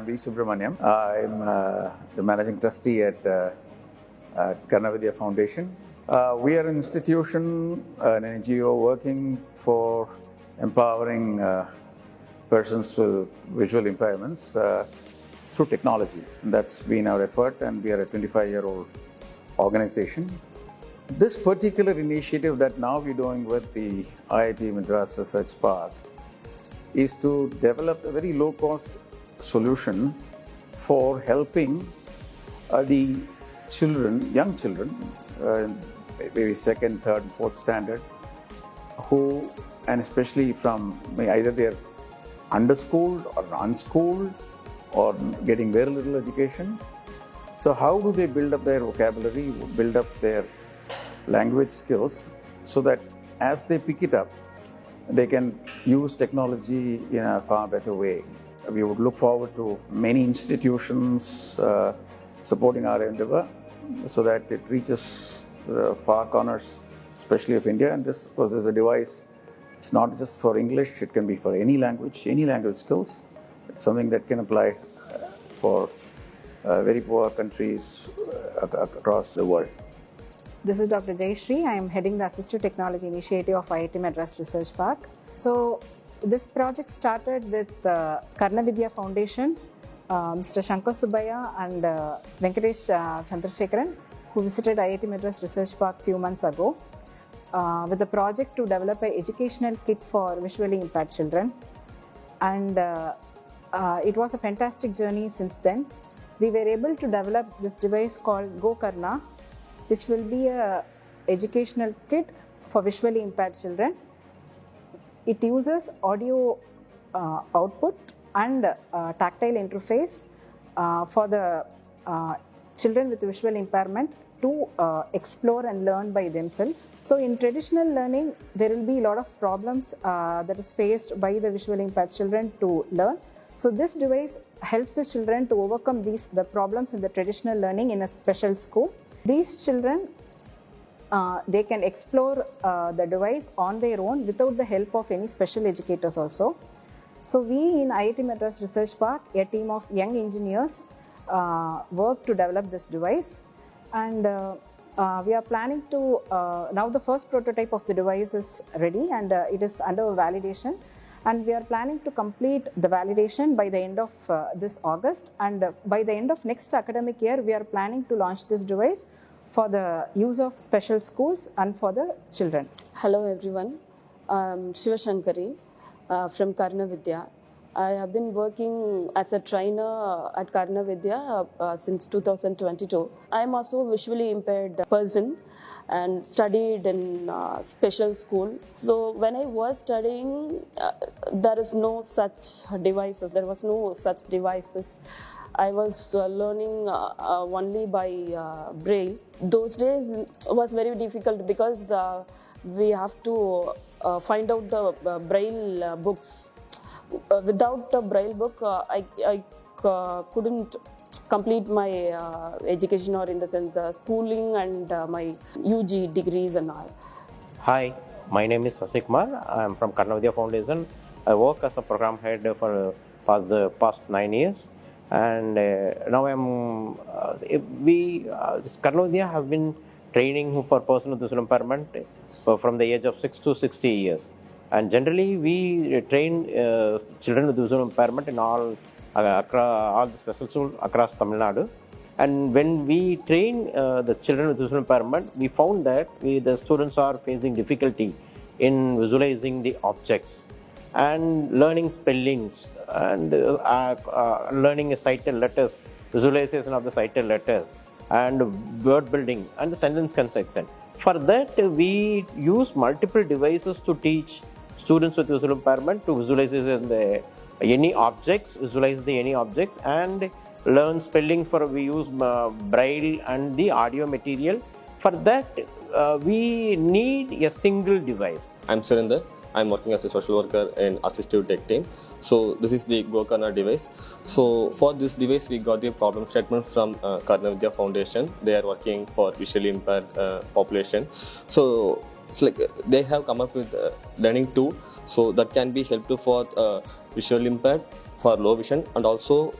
I'm V. Subramaniam. I'm the managing trustee at Karna Vidya Foundation. We are an institution, an NGO working for empowering persons with visual impairments through technology. That's been our effort, and we are a 25-year-old organization. This particular initiative that now we're doing with the IITM Research Park is to develop a very low-cost solution for helping the children, young children, maybe second, third, fourth standard, who, and especially from either they're underschooled or unschooled or getting very little education. So how do they build up their vocabulary, build up their language skills, so that as they pick it up, they can use technology in a far better way. We would look forward to many institutions supporting our endeavor so that it reaches far corners, especially of India. And this, of course, is a device. It's not just for English, it can be for any language skills. It's something that can apply for very poor countries across the world. This is Dr. Jayashree. I am heading the Assistive Technology Initiative of IITM Research Park. So this project started with Karna Vidya Foundation, Mr. Shankar Subbaya and Venkatesh Chandrasekharan, who visited IITM Research Park a few months ago with a project to develop an educational kit for visually impaired children. And it was a fantastic journey since then. We were able to develop this device called Go Karna, which will be an educational kit for visually impaired children. It uses audio output and tactile interface for the children with visual impairment to explore and learn by themselves. So in traditional learning, there will be a lot of problems that is faced by the visually impaired children to learn. So this device helps the children to overcome the problems in the traditional learning in a special school. These children, they can explore the device on their own without the help of any special educators also. So we in IIT Madras Research Park, a team of young engineers, work to develop this device. And we are planning to, now the first prototype of the device is ready and it is under validation. And we are planning to complete the validation by the end of this August. And by the end of next academic year, we are planning to launch this device for the use of special schools and for the children. Hello everyone, I'm Shiva Shankari from Karna Vidya. I have been working as a trainer at Karna Vidya since 2022. I am also a visually impaired person and studied in special school. So when I was studying, there is no such devices. There was no such devices. I was learning only by braille. Those days was very difficult because we have to find out the braille books. Without the braille book, I couldn't complete my education, or in the sense schooling and my UG degrees and all. Hi, my name is Sasikumar. I am from Karna Vidya Foundation. I work as a program head for the past 9 years, and now Karna Vidya have been training for persons with visual impairment from the age of 6 to 60 years. And generally, we train children with visual impairment in all the special schools across Tamil Nadu. And when we train the children with visual impairment, we found that the students are facing difficulty in visualizing the objects and learning spellings and learning cited letters, visualization of the cited letters, and word building and the sentence construction. For that, we use multiple devices to teach students with visual impairment to visualize any objects, and learn spelling. We use braille and the audio material. For that, we need a single device. I'm Surinder. I'm working as a social worker in assistive tech team. So this is the Go Karna device. So for this device, we got the problem statement from Karna Vidya Foundation. They are working for visually impaired population. So it's like they have come up with a learning tool, so that can be helpful for visually impaired, for low vision, and also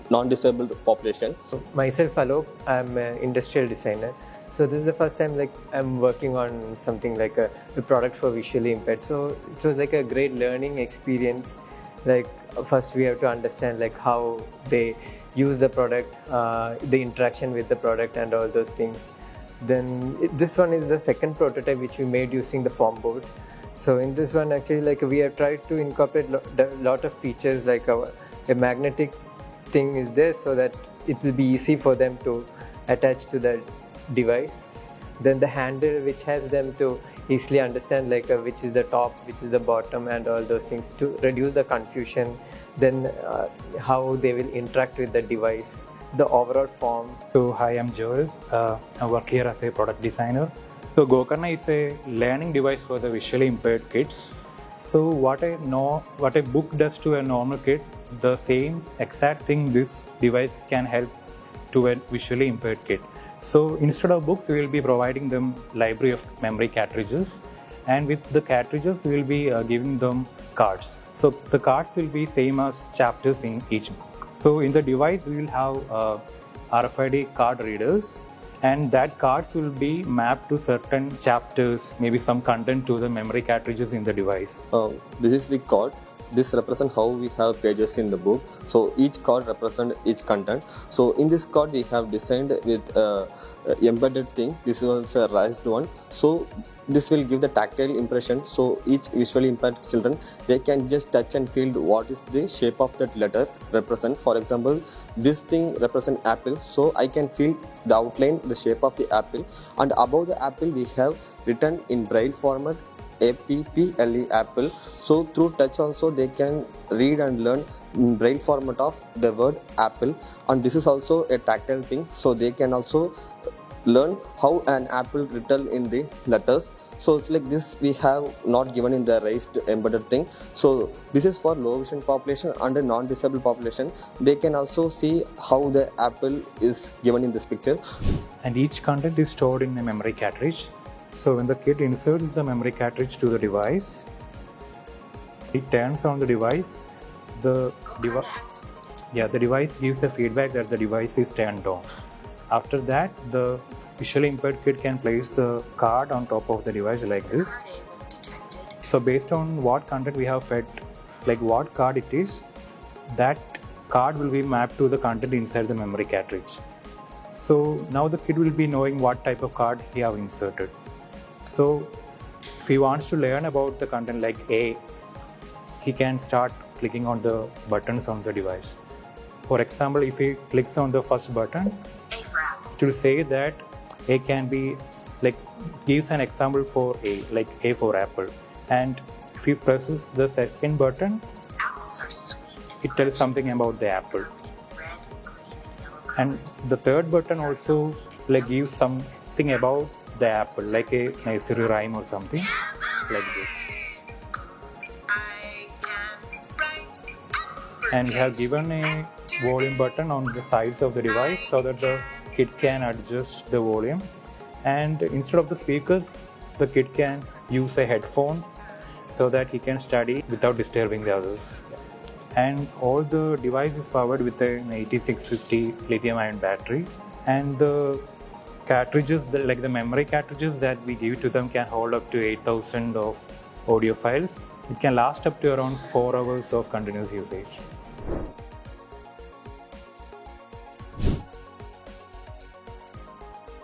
non-disabled population. Myself, Alok, I'm an industrial designer. So this is the first time I'm working on something like a product for visually impaired. So it was like a great learning experience. Like first we have to understand how they use the product, the interaction with the product and all those things. Then this one is the second prototype which we made using the foam board. So in this one actually we have tried to incorporate a lot of features like a magnetic thing is there so that it will be easy for them to attach to the device. Then the handle which helps them to easily understand which is the top, which is the bottom and all those things to reduce the confusion. Then how they will interact with the device, the overall form. So hi, I'm Joel. I work here as a product designer. So Go Karna is a learning device for the visually impaired kids. So what a book does to a normal kid, the same exact thing this device can help to a visually impaired kid. So instead of books, we will be providing them library of memory cartridges, and with the cartridges, we will be giving them cards. So the cards will be same as chapters in each book. So in the device, we will have RFID card readers, and that cards will be mapped to certain chapters, maybe some content to the memory cartridges in the device. This is the card. This represents how we have pages in the book. So each card represents each content. So in this card we have designed with embedded thing. This is also a raised one. So this will give the tactile impression. So each visually impaired children, they can just touch and feel what is the shape of that letter represent. For example, this thing represent apple. So I can feel the outline, the shape of the apple. And above the apple we have written in braille format APPLE apple. So through touch also they can read and learn in braille format of the word apple. And this is also a tactile thing. So they can also learn how an apple written in the letters. So it's like this we have not given in the raised embedded thing. So this is for low vision population and a non-disabled population. They can also see how the apple is given in this picture. And each content is stored in a memory cartridge. So when the kid inserts the memory cartridge to the device, it turns on the device. The device gives the feedback that the device is turned on. After that, the visually impaired kid can place the card on top of the device like this. So based on what content we have fed, like what card it is, that card will be mapped to the content inside the memory cartridge. So now the kid will be knowing what type of card he have inserted. So if he wants to learn about the content like A, he can start clicking on the buttons on the device. For example, if he clicks on the first button, it will say that A can be gives an example for A, like A for apple. And if he presses the second button, it tells something about the apple. And the third button also gives something about the apple, like a nursery rhyme or something like this. And we have given a volume button on the sides of the device so that the kid can adjust the volume. And instead of the speakers, the kid can use a headphone so that he can study without disturbing the others. And all the device is powered with an 8650 lithium-ion battery. And the cartridges, the memory cartridges that we give to them can hold up to 8,000 of audio files. It can last up to around 4 hours of continuous usage.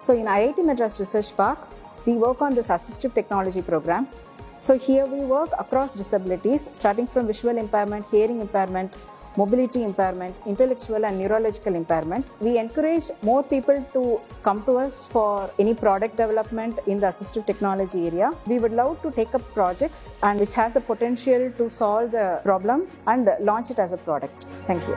So in IIT Madras Research Park, we work on this assistive technology program. So here we work across disabilities, starting from visual impairment, hearing impairment, mobility impairment, intellectual and neurological impairment. We encourage more people to come to us for any product development in the assistive technology area. We would love to take up projects and which has the potential to solve the problems and launch it as a product. Thank you.